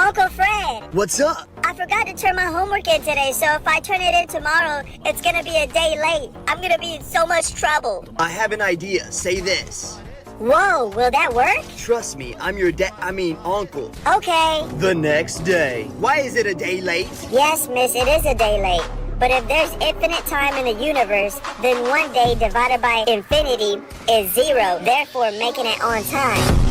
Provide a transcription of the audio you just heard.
Uncle Fred, What's up? I forgot to turn my homework in today, so if I turn it in tomorrow, it's gonna be a day late. I'm gonna be in so much trouble. I have an idea. Say this. Whoa, will that work? Trust me, I'm your uncle. Okay. The next day. Why is it a day late? Yes, miss, it is a day late. But if there's infinite time in the universe, then one day divided by infinity is 0, therefore making it on time.